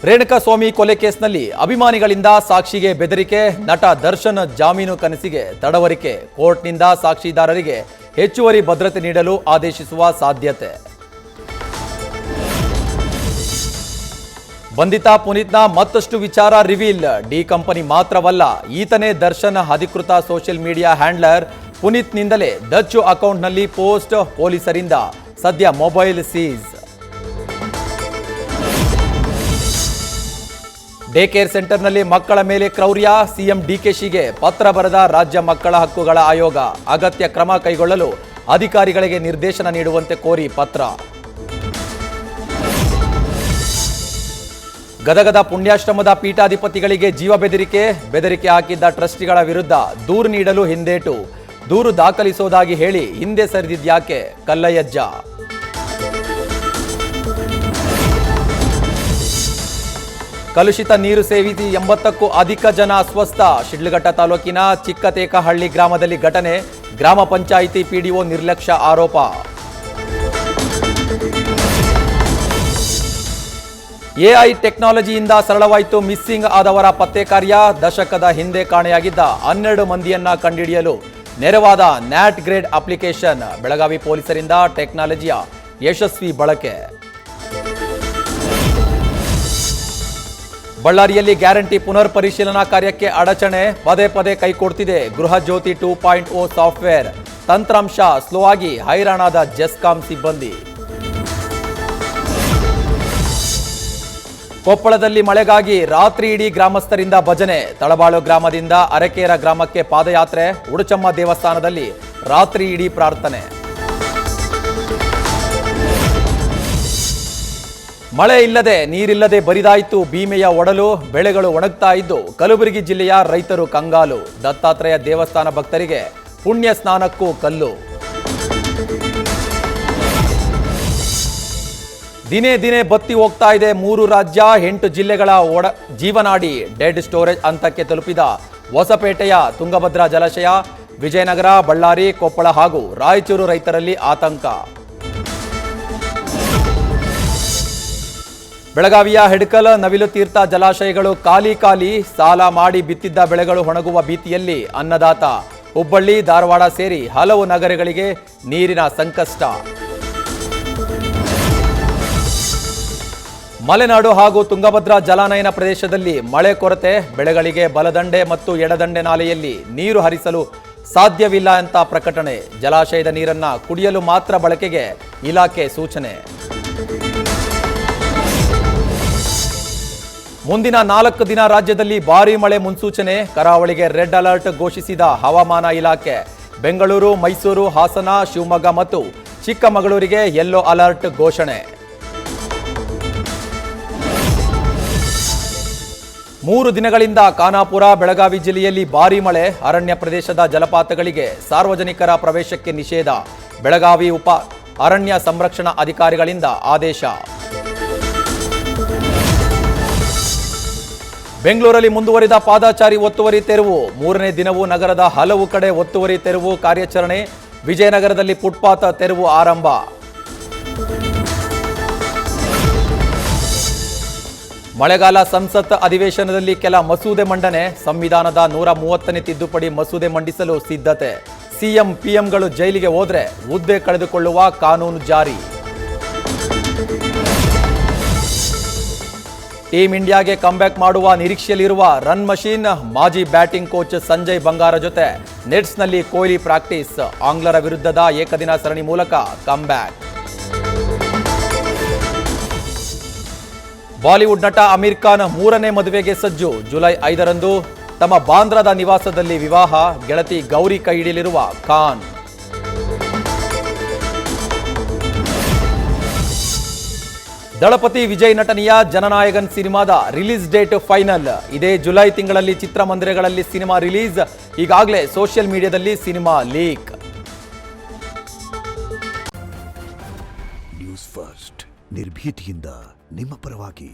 ರೇಣುಕಾಸ್ವಾಮಿ ಕೊಲೆ ಕೇಸ್ನಲ್ಲಿ ಅಭಿಮಾನಿಗಳಿಂದ ಸಾಕ್ಷಿಗೆ ಬೆದರಿಕೆ, ನಟ ದರ್ಶನ್ ಜಾಮೀನು ಕನಸಿಗೆ ತಡವರಿಕೆ, ಕೋರ್ಟ್ನಿಂದ ಸಾಕ್ಷಿದಾರರಿಗೆ ಹೆಚ್ಚುವರಿ ಭದ್ರತೆ ನೀಡಲು ಆದೇಶಿಸುವ ಸಾಧ್ಯತೆ. ಬಂಧಿತ ಪುನೀತ್ನ ಮತ್ತಷ್ಟು ವಿಚಾರ ರಿವೀಲ್. ಡಿ ಕಂಪನಿ ಮಾತ್ರವಲ್ಲ, ಈತನೇ ದರ್ಶನ್ ಅಧಿಕೃತ ಸೋಷಿಯಲ್ ಮೀಡಿಯಾ ಹ್ಯಾಂಡ್ಲರ್. ಪುನೀತ್ನಿಂದಲೇ ಡಚ್ ಅಕೌಂಟ್ನಲ್ಲಿ ಪೋಸ್ಟ್, ಪೊಲೀಸರಿಂದ ಸದ್ಯ ಮೊಬೈಲ್ ಸೀಸ್. ಡೇ ಕೇರ್ ಸೆಂಟರ್ನಲ್ಲಿ ಮಕ್ಕಳ ಮೇಲೆ ಕ್ರೌರ್ಯ, ಸಿಎಂ ಡಿಕೆಶಿಗೆ ಪತ್ರ ಬರೆದ ರಾಜ್ಯ ಮಕ್ಕಳ ಹಕ್ಕುಗಳ ಆಯೋಗ. ಅಗತ್ಯ ಕ್ರಮ ಕೈಗೊಳ್ಳಲು ಅಧಿಕಾರಿಗಳಿಗೆ ನಿರ್ದೇಶನ ನೀಡುವಂತೆ ಕೋರಿ ಪತ್ರ. ಗದಗದ ಪುಣ್ಯಾಶ್ರಮದ ಪೀಠಾಧಿಪತಿಗಳಿಗೆ ಜೀವ ಬೆದರಿಕೆ ಹಾಕಿದ್ದ ಟ್ರಸ್ಟಿಗಳ ವಿರುದ್ಧ ದೂರು ನೀಡಲು ಹಿಂದೇಟು. ದೂರು ದಾಖಲಿಸೋದಾಗಿ ಹೇಳಿ ಹಿಂದೆ ಸರಿದಿದ್ಯಾಕೆ ಕಲ್ಲಯ್ಯಜ್ಜ. ಕಲುಷಿತ ನೀರು ಸೇವಿಸಿ 80ಕ್ಕೂ ಅಧಿಕ ಜನ ಅಸ್ವಸ್ಥ. ಶಿಡ್ಲಘಟ್ಟ ತಾಲೂಕಿನ ಚಿಕ್ಕತೇಕಹಳ್ಳಿ ಗ್ರಾಮದಲ್ಲಿ ಘಟನೆ. ಗ್ರಾಮ ಪಂಚಾಯಿತಿ ಪಿಡಿಒ ನಿರ್ಲಕ್ಷ್ಯ ಆರೋಪ. ಎಐ ಟೆಕ್ನಾಲಜಿಯಿಂದ ಸರಳವಾಯಿತು ಮಿಸ್ಸಿಂಗ್ ಆದವರ ಪತ್ತೆ ಕಾರ್ಯ. ದಶಕದ ಹಿಂದೆ ಕಾಣೆಯಾಗಿದ್ದ 12 ಮಂದಿಯನ್ನ ಕಂಡುಹಿಡಿಯಲು ನೆರವಾದ ನ್ಯಾಟ್ ಗ್ರೇಡ್ ಅಪ್ಲಿಕೇಶನ್. ಬೆಳಗಾವಿ ಪೊಲೀಸರಿಂದ ಟೆಕ್ನಾಲಜಿಯ ಯಶಸ್ವಿ ಬಳಕೆ. ಬಳ್ಳಾರಿಯಲ್ಲಿ ಗ್ಯಾರಂಟಿ ಪುನರ್ ಪರಿಶೀಲನಾ ಕಾರ್ಯಕ್ಕೆ ಅಡಚಣೆ. ಪದೇ ಕೈಕೊಡ್ತಿದೆ ಗೃಹ ಜ್ಯೋತಿ 2.0 ಸಾಫ್ಟ್ವೇರ್. ತಂತ್ರಾಂಶ ಸ್ಲೋ ಆಗಿ ಹೈರಾಣಾದ ಜೆಸ್ಕಾಂ ಸಿಬ್ಬಂದಿ. ಕೊಪ್ಪಳದಲ್ಲಿ ಮಳೆಗಾಗಿ ರಾತ್ರಿ ಇಡೀ ಗ್ರಾಮಸ್ಥರಿಂದ ಭಜನೆ. ತಳಬಾಳು ಗ್ರಾಮದಿಂದ ಅರಕೇರ ಗ್ರಾಮಕ್ಕೆ ಪಾದಯಾತ್ರೆ. ಉಡುಚಮ್ಮ ದೇವಸ್ಥಾನದಲ್ಲಿ ರಾತ್ರಿ ಇಡೀ ಪ್ರಾರ್ಥನೆ. ಮಳೆ ಇಲ್ಲದೆ ನೀರಿಲ್ಲದೆ ಬರಿದಾಯಿತು ಭೀಮೆಯ ಒಡಲು. ಬೆಳೆಗಳು ಒಣಗ್ತಾ ಇದ್ದು ಕಲಬುರಗಿ ಜಿಲ್ಲೆಯ ರೈತರು ಕಂಗಾಲು. ದತ್ತಾತ್ರೇಯ ದೇವಸ್ಥಾನ ಭಕ್ತರಿಗೆ ಪುಣ್ಯ ಸ್ನಾನಕ್ಕೂ ಕಲ್ಲು. ದಿನೇ ಬತ್ತಿ ಹೋಗ್ತಾ ಇದೆ 3 ರಾಜ್ಯ 8 ಜಿಲ್ಲೆಗಳ ಜೀವನಾಡಿ. ಡೆಡ್ ಸ್ಟೋರೇಜ್ ಹಂತಕ್ಕೆ ತಲುಪಿದ ಹೊಸಪೇಟೆಯ ತುಂಗಭದ್ರಾ ಜಲಾಶಯ. ವಿಜಯನಗರ, ಬಳ್ಳಾರಿ, ಕೊಪ್ಪಳ ಹಾಗೂ ರಾಯಚೂರು ರೈತರಲ್ಲಿ ಆತಂಕ. ಬೆಳಗಾವಿಯ ಹೆಡ್ಕಲ್, ನವಿಲು ತೀರ್ಥ ಜಲಾಶಯಗಳು ಖಾಲಿ. ಸಾಲ ಮಾಡಿ ಬಿತ್ತಿದ್ದ ಬೆಳೆಗಳು ಒಣಗುವ ಭೀತಿಯಲ್ಲಿ ಅನ್ನದಾತ. ಹುಬ್ಬಳ್ಳಿ, ಧಾರವಾಡ ಸೇರಿ ಹಲವು ನಗರಗಳಿಗೆ ನೀರಿನ ಸಂಕಷ್ಟ. ಮಲೆನಾಡು ಹಾಗೂ ತುಂಗಭದ್ರಾ ಜಲಾನಯನ ಪ್ರದೇಶದಲ್ಲಿ ಮಳೆ ಕೊರತೆ. ಬೆಳೆಗಳಿಗೆ ಬಲದಂಡೆ ಮತ್ತು ಎಡದಂಡೆ ನಾಲೆಯಲ್ಲಿ ನೀರು ಹರಿಸಲು ಸಾಧ್ಯವಿಲ್ಲ ಅಂತ ಪ್ರಕಟಣೆ. ಜಲಾಶಯದ ನೀರನ್ನ ಕುಡಿಯಲು ಮಾತ್ರ ಬಳಕೆಗೆ ಇಲಾಖೆ ಸೂಚನೆ. ಮುಂದಿನ 4 ದಿನ ರಾಜ್ಯದಲ್ಲಿ ಭಾರೀ ಮಳೆ ಮುನ್ಸೂಚನೆ. ಕರಾವಳಿಗೆ ರೆಡ್ ಅಲರ್ಟ್ ಘೋಷಿಸಿದ ಹವಾಮಾನ ಇಲಾಖೆ. ಬೆಂಗಳೂರು, ಮೈಸೂರು, ಹಾಸನ, ಶಿವಮೊಗ್ಗ ಮತ್ತು ಚಿಕ್ಕಮಗಳೂರಿಗೆ ಯೆಲ್ಲೋ ಅಲರ್ಟ್ ಘೋಷಣೆ. 3 ದಿನಗಳಿಂದ ಖಾನಾಪುರ, ಬೆಳಗಾವಿ ಜಿಲ್ಲೆಯಲ್ಲಿ ಭಾರೀ ಮಳೆ. ಅರಣ್ಯ ಪ್ರದೇಶದ ಜಲಪಾತಗಳಿಗೆ ಸಾರ್ವಜನಿಕರ ಪ್ರವೇಶಕ್ಕೆ ನಿಷೇಧ. ಬೆಳಗಾವಿ ಉಪ ಅರಣ್ಯ ಸಂರಕ್ಷಣಾ ಅಧಿಕಾರಿಗಳಿಂದ ಆದೇಶ. ಬೆಂಗಳೂರಲ್ಲಿ ಮುಂದುವರಿದ ಪಾದಚಾರಿ ಒತ್ತುವರಿ ತೆರವು. 3ನೇ ದಿನವೂ ನಗರದ ಹಲವು ಕಡೆ ಒತ್ತುವರಿ ತೆರವು ಕಾರ್ಯಾಚರಣೆ. ವಿಜಯನಗರದಲ್ಲಿ ಫುಟ್ಪಾತ್ ತೆರವು ಆರಂಭ. ಮಳೆಗಾಲ ಸಂಸತ್ ಅಧಿವೇಶನದಲ್ಲಿ ಕೆಲ ಮಸೂದೆ ಮಂಡನೆ. ಸಂವಿಧಾನದ 130ನೇ ತಿದ್ದುಪಡಿ ಮಸೂದೆ ಮಂಡಿಸಲು ಸಿದ್ಧತೆ. ಸಿಎಂ ಪಿಎಂಗಳು ಜೈಲಿಗೆ ಹೋದ್ರೆ ಹುದ್ದೆ ಕಳೆದುಕೊಳ್ಳುವ ಕಾನೂನು ಜಾರಿ. ಟೀಂ ಇಂಡಿಯಾಗೆ ಕಂಬ್ಯಾಕ್ ಮಾಡುವ ನಿರೀಕ್ಷೆಯಲ್ಲಿರುವ ರನ್ ಮಷೀನ್. ಮಾಜಿ ಬ್ಯಾಟಿಂಗ್ ಕೋಚ್ ಸಂಜಯ್ ಬಂಗಾರ ಜೊತೆ ನೆಟ್ಸ್ನಲ್ಲಿ ಕೊಹ್ಲಿ ಪ್ರಾಕ್ಟೀಸ್. ಆಂಗ್ಲರ ವಿರುದ್ಧದ ಏಕದಿನ ಸರಣಿ ಮೂಲಕ ಕಂಬ್ಯಾಕ್. ಬಾಲಿವುಡ್ ನಟ ಅಮೀರ್ ಖಾನ್ 3ನೇ ಮದುವೆಗೆ ಸಜ್ಜು. ಜುಲೈ 5ರಂದು ತಮ್ಮ ಬಾಂದ್ರಾದ ನಿವಾಸದಲ್ಲಿ ವಿವಾಹ. ಗೆಳತಿ ಗೌರಿ ಕೈ ಹಿಡಿಯಲಿರುವ ಖಾನ್. ದಳಪತಿ ವಿಜಯ್ ನಟನೆಯ ಜನನಾಯಕನ್ ಸಿನಿಮಾದ ರಿಲೀಸ್ ಡೇಟ್ ಫೈನಲ್. ಇದೇ ಜುಲೈ ತಿಂಗಳಲ್ಲಿ ಚಿತ್ರಮಂದಿರಗಳಲ್ಲಿ ಸಿನಿಮಾ ರಿಲೀಸ್. ಈಗಾಗಲೇ ಸೋಷಿಯಲ್ ಮೀಡಿಯಾದಲ್ಲಿ ಸಿನಿಮಾ ಲೀಕ್. ನ್ಯೂಸ್ ಫಸ್ಟ್ ನಿರ್ಭೀತಿಯಿಂದ ನಿಮ್ಮ ಪರವಾಗಿ.